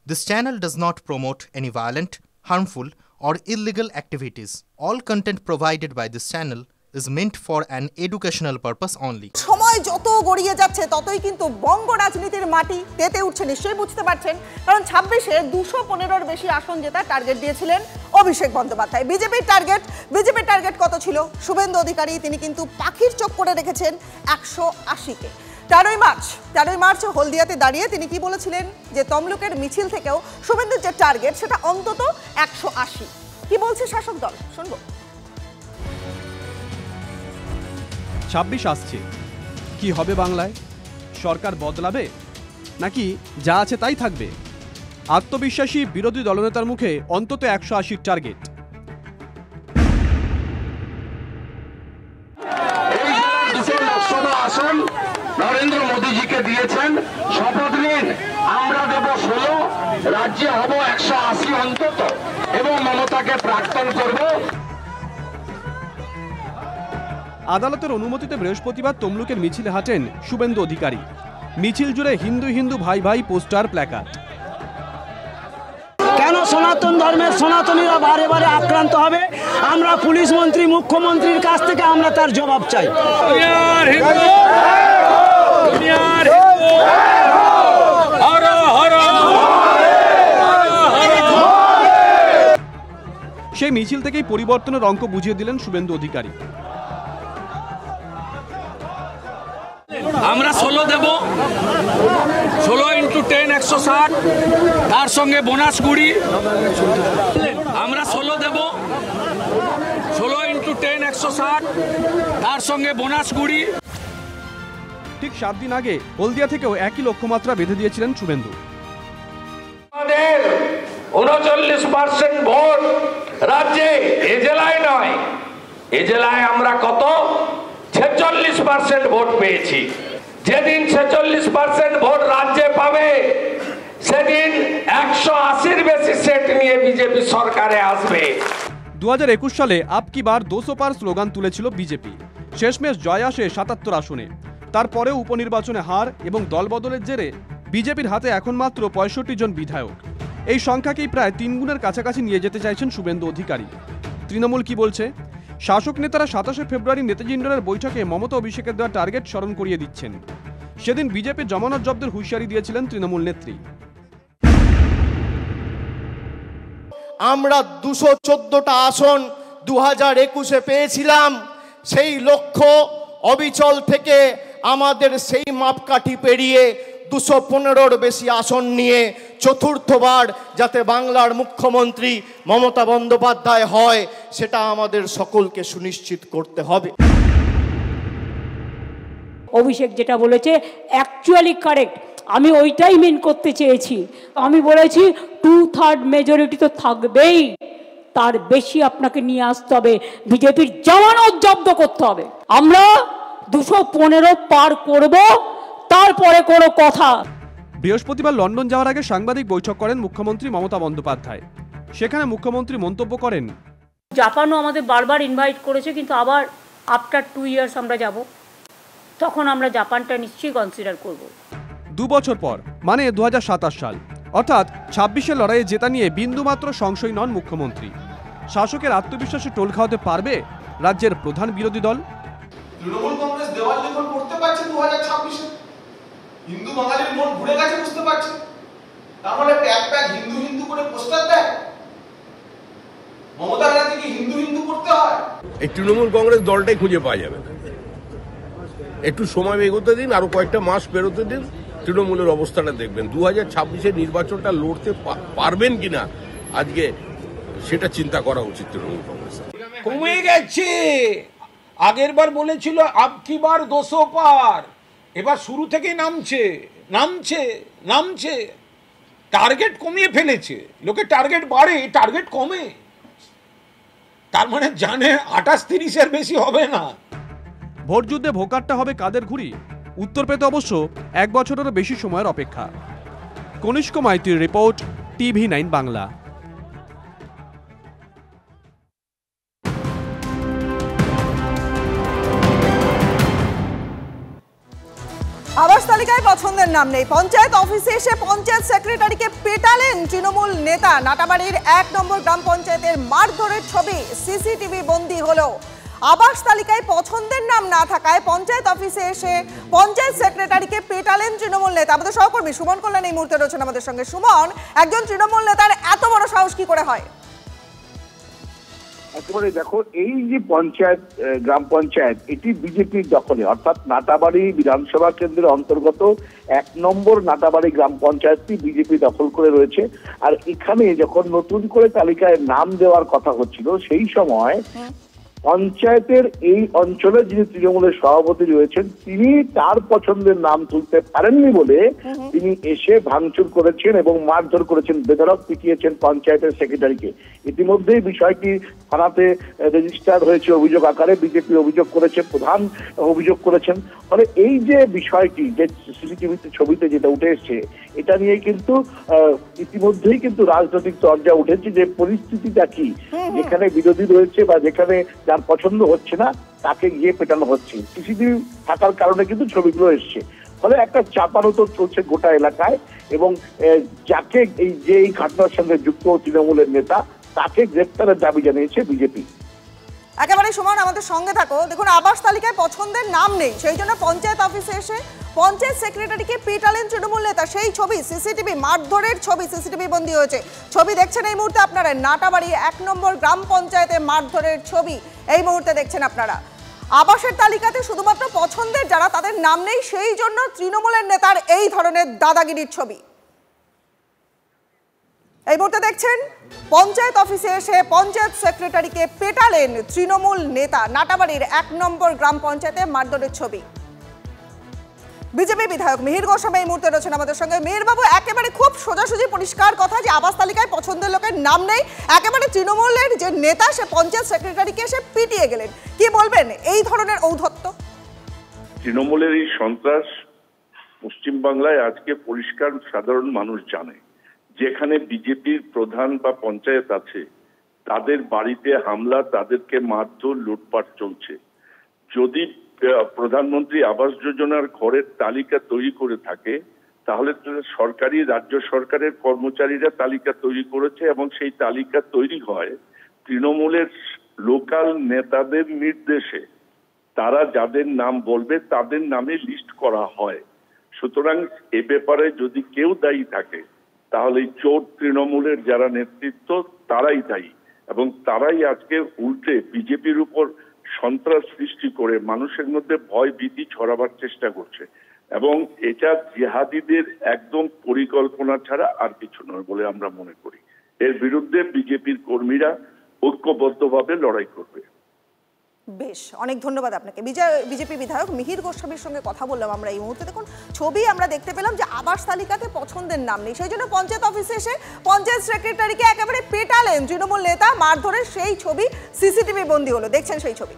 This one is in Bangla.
This channel does not promote any violent, harmful, or illegal activities. All content provided by this channel is meant for an educational purpose only. সময় যত গড়িয়ে যাচ্ছে ততই কিন্তু বঙ্গ রাজনীতির মাটি তেতে উঠছে, নিশ্চয়ই বুঝতে পারছেন। কারণ ২৬-এ ২১৫-এর বেশি আসন জেতার টার্গেট দিয়েছিলেন অভিষেক বন্দ্যোপাধ্যায়। বিজেপির টার্গেট কত ছিল? শুভেন্দু অধিকারী তিনি কিন্তু পাখির চোখ করে রেখেছেন ১৮০-কে। ১৩ই মার্চ হলদিয়াতে দাঁড়িয়ে তিনি কি বলেছিলেন যে তমলুকের মিছিল থেকেও শুভেন্দুর যে টার্গেট সেটা অন্তত ১৮০। কি বলছে শাসক দল শুনবো। ২৬ আসছে, কি হবে বাংলায়? সরকার বদলাবে নাকি যা আছে তাই থাকবে? আত্মবিশ্বাসী বিরোধী দলনেতার মুখে অন্তত ১৮০ টার্গেট। আসন নরেন্দ্র মোদীজিকে দিয়েছেন, শপথ নিন। আমরা দেব ১৬, রাজ্যে হব ১৮০ অন্তত, এবং মমতাকে প্রাক্তন করব। আদালতের অনুমতিতে বৃহস্পতিবার তমলুকের মিছিলে হাঁটেন শুভেন্দু অধিকারী। মিছিল জুড়ে হিন্দু হিন্দু ভাই ভাই পোস্টার, প্ল্যাকার্ড। কেন সনাতন ধর্মের সনাতনীরা বারে বারে আক্রান্ত হবে? আমরা পুলিশ মন্ত্রী, মুখ্যমন্ত্রীর কাছ থেকে আমরা তার জবাব চাই। সেই মিছিল থেকেই পরিবর্তনের অঙ্ক বুঝিয়ে দিলেন শুভেন্দু অধিকারী। আমরা ১৬ দেব, ১৬ × 10 ১৬০, তার সঙ্গে বোনাস কুড়ি। আমরা ১৬ দেব, ১৬ × 10 ১৬০, তার সঙ্গে বোনাস কুড়ি। ঠিক 7 দিন আগে হলদিয়া থেকেও একই লক্ষ্যমাত্রা বেঁধে দিয়েছিলেন শুভেন্দু। আমাদের ৩৯% ভোট রাজ্যে, এ জেলায় নয়, এ জেলায় আমরা কত ৪৬% ভোট পেয়েছি। যেদিন ৪৬% ভোট রাজ্যে পাবে সেদিন ১৮০-র বেশি সেট নিয়ে বিজেপি সরকারে আসবে। ২০২১ সালে আপ কি বার ২০০ পার স্লোগান তুলেছিল বিজেপি। শেষমেশ জয় আসে ৭৭ আসনে। তারপরেও উপনির্বাচনে হার এবং দলবদলের জেরে বিজেপির হাতে এখন মাত্র ৬৫ জন বিধায়ক। এই সংখ্যাকেই প্রায় ৩ গুণের কাছাকাছি নিয়ে যেতে চাইছেন শুভেন্দু অধিকারী। তৃণমূল কি বলছে? শাসক নেতারা ২৭শে ফেব্রুয়ারি নেতাজি ইন্ডোরের বৈঠকে মমতা অভিষেকের দেওয়া টার্গেট স্মরণ করিয়ে দিচ্ছেন। সেদিন বিজেপির জমানত জব্দের হুঁশিয়ারি দিয়েছিলেন তৃণমূল নেত্রী। আমরা ২১৪টা আসন ২০২১-এ পেয়েছিলাম। সেই লক্ষ্য অবিচল থেকে আমাদের সেই মাপকাঠি পেরিয়ে ২১৫-র বেশি আসন নিয়ে চতুর্থবার যাতে বাংলার মুখ্যমন্ত্রী মমতা বন্দ্যোপাধ্যায় হয় সেটা আমাদের সকলকে সুনিশ্চিত করতে হবে। অভিষেক যেটা বলেছে অ্যাকচুয়ালি কারেক্ট, আমি ওইটাই মেন করতে চেয়েছি। আমি বলেছি 2/3 মেজরিটি তো থাকবেই, তার বেশি আপনাকে নিয়ে আসতে হবে, বিজেপির জামানত জব্দ করতে হবে। আমরা ২১৫ পার করব, তারপরে কোনো কথা। বৃহস্পতিবার লন্ডন যাওয়ার আগে সাংবাদিক বৈঠক করেন মুখ্যমন্ত্রী মমতা বন্দ্যোপাধ্যায়। সেখানে মুখ্যমন্ত্রী মন্তব্য করেন, জাপানও আমাদের বারবার ইনভাইট করেছে, কিন্তু আবার আফটার 2 ইয়ার্স আমরা যাব, তখন আমরা জাপানটা নিশ্চয়ই কনসিডার করব। 2 বছর পর মানে ২০২৭ সাল, অর্থাৎ ২৬-এর লড়াইয়ে জেতা নিয়ে বিন্দুমাত্র সংশয় নন মুখ্যমন্ত্রী। শাসকের আত্মবিশ্বাসে টোল খাওয়াতে পারবে রাজ্যের প্রধান বিরোধী দল? তৃণমূল কংগ্রেস দেওয়াল লিখন করতে পারছে 2026-এ, হিন্দু বাঙালির মন ঘুরে গেছে বুঝতে পারছে। তার মানে প্যাক হিন্দু হিন্দু করে পোস্টার দেয়। মমতা ব্যানার্জি কি হিন্দু হিন্দু করতে হয়? এই তৃণমূল কংগ্রেস দলটাই খুঁজে পাওয়া যাবে না। একটু সময় এগোতে দিন, আরো কয়েকটা মাস পেরোতে দিন, তৃণমূলের অবস্থাটা দেখবেন। 2026-এর নির্বাচনটা লড়তে পারবেন কিনা আজকে সেটা চিন্তা করা উচিত তৃণমূল কংগ্রেস। কমে গেছে। আগের বার বলেছিল আব কি বার ২০০ পার, এবার শুরু থেকে নামছে। টার্গেট কমিয়ে ফেলেছে। লোকে টার্গেট বাড়ে, টার্গেট কমে। তার মানে জানে ২৮-৩০-এর বেশি হবে না। ভোট যুদ্ধে ভোকারটা হবে কাদের ঘুড়ি? উত্তর পেতে অবশ্য 1 বছরেরও বেশি সময়ের অপেক্ষা। কনিষ্ক মাইতির রিপোর্ট, TV9 বাংলা। আবাস তালিকায় পছন্দের নাম নেই, পঞ্চায়েত অফিসে এসে পঞ্চায়েত সেক্রেটারিকে পেটালেন তৃণমূল নেতা। নাটাবাড়ির 1 নম্বর গ্রাম পঞ্চায়েতের মারধরের ছবি সিসিটিভি বন্দী হলো। আবাস তালিকায় পছন্দের নাম না থাকায় পঞ্চায়েত অফিসে এসে পঞ্চায়েত সেক্রেটারিকে পেটালেন তৃণমূল নেতা। আমাদের সহকর্মী সুমন কল্যাণ এই মুহূর্তে রয়েছেন আমাদের সঙ্গে। সুমন, একজন তৃণমূল নেতার এত বড় সাহস কি করে হয়? একেবারে দেখো, এই যে পঞ্চায়েত, গ্রাম পঞ্চায়েত, এটি বিজেপির দখলে, অর্থাৎ নাটাবাড়ি বিধানসভা কেন্দ্রের অন্তর্গত 1 নম্বর নাটাবাড়ি গ্রাম পঞ্চায়েতটি বিজেপি দখল করে রয়েছে। আর এখানে যখন নতুন করে তালিকায় নাম দেওয়ার কথা হচ্ছিল, সেই সময় পঞ্চায়েতের এই অঞ্চলে যিনি তৃণমূলের সভাপতি রয়েছেন, তিনি তার পছন্দের নাম তুলতে পারেননি বলে তিনি এসে ভাঙচুর করেছেন এবং মারধর করেছেন, বেধড়ক পিটিয়েছেন পঞ্চায়েতের সেক্রেটারিকে। ইতিমধ্যেই বিষয়টি থানাতে রেজিস্টার হয়েছে অভিযোগ আকারে। বিজেপি অভিযোগ করেছে, প্রধান অভিযোগ করেছেন। ফলে এই যে বিষয়টি, যে সিসিটিভিতে ছবিতে যেটা উঠে এসছে, এটা নিয়ে কিন্তু ইতিমধ্যেই কিন্তু রাজনৈতিক চর্চা উঠেছে যে পরিস্থিতিটা কি, যেখানে বিরোধী রয়েছে বা যেখানে যার পছন্দ হচ্ছে না তাকে গিয়ে পেটানো হচ্ছে। সিসিটিভি থাকার কারণে কিন্তু ছবিগুলো এসছে। ফলে একটা চাপানোতর চলছে গোটা এলাকায় এবং যাকে এই ঘটনার সঙ্গে যুক্ত তৃণমূলের নেতা, তাকে গ্রেপ্তারের দাবি জানিয়েছে বিজেপি। একেবারে সমান আমাদের সঙ্গে থাকো। দেখুন, আবাস তালিকায় পছন্দের নাম নেই, সেই জন্য পঞ্চায়েত অফিসে এসে পঞ্চায়েত সেক্রেটারিকে পিটালেন তৃণমূল নেতা। সেই ছবি সিসিটিভি, মারধরের ছবি সিসিটিভি বন্দী হয়েছে। ছবি দেখছেন এই মুহূর্তে আপনারা, নাটাবাড়ি 1 নম্বর গ্রাম পঞ্চায়েতে মারধরের ছবি এই মুহূর্তে দেখছেন আপনারা। আবাসের তালিকাতে শুধুমাত্র পছন্দের যারা, তাদের নাম নেই, সেই জন্য তৃণমূলের নেতার এই ধরনের দাদাগিরির ছবি এই মুহূর্তে দেখছেন। পঞ্চায়েত অফিসে এসে পঞ্চায়েত সেক্রেটারিকে পেটালেন তৃণমূল নেতা। নাটাবাড়ির 1 নম্বর গ্রাম পঞ্চায়েতে মারধরের ছবি। বিজেপি বিধায়ক মিহির গোস্বামী এই মুহূর্তে রয়েছেন আমাদের সঙ্গে। মিহির বাবু, একেবারে খুব সোজাসুজি পরিষ্কার কথা যে আবাস তালিকায় পছন্দের লোকের নাম নেই, একেবারে তৃণমূলের যে নেতা সে পঞ্চায়েত সেক্রেটারিকে এসে পিটিয়ে গেলেন। কি বলবেন এই ধরনের ঔদ্ধত্য? তৃণমূলের এই সন্ত্রাস পশ্চিমবাংলায় আজকে পরিষ্কার সাধারণ মানুষ জানে। যেখানে বিজেপির প্রধান বা পঞ্চায়েত আছে, তাদের বাড়িতে হামলা, তাদেরকে মারধর, লুটপাট চলছে। যদি প্রধানমন্ত্রী আবাস যোজনার ঘরের তালিকা তৈরি করে থাকে, তাহলে সরকারি, রাজ্য সরকারের কর্মচারীরা তালিকা তৈরি করেছে এবং সেই তালিকা তৈরি হয় তৃণমূলের লোকাল নেতাদের নির্দেশে। তারা যাদের নাম বলবে তাদের নামে লিস্ট করা হয়। সুতরাং এ ব্যাপারে যদি কেউ দায়ী থাকে, তাহলে চোর তৃণমূলের যারা নেতৃত্ব, তারাই দায়ী এবং তারাই আজকে উল্টে বিজেপির উপর সন্ত্রাস সৃষ্টি করে মানুষের মধ্যে ভয় ভীতি ছড়াবার চেষ্টা করছে এবং এটা জিহাদিদের একদম পরিকল্পনা ছাড়া আর কিছু নয় বলে আমরা মনে করি। এর বিরুদ্ধে বিজেপির কর্মীরা ঐক্যবদ্ধভাবে লড়াই করবে। বেশ, অনেক ধন্যবাদ আপনাকে। বিজেপি বিধায়ক মিহির গোস্বামীর সঙ্গে কথা বললাম আমরা এই মুহূর্তে। দেখুন, ছবি আমরা দেখতে পেলাম যে আবাস তালিকাতে পছন্দের নাম নেই, সেই জন্য পঞ্চায়েত অফিসে এসে পঞ্চায়েত সেক্রেটারিকে একেবারে পেটালেন তৃণমূল নেতা। মারধরের সেই ছবি সিসিটিভি বন্দী হলো, দেখছেন সেই ছবি।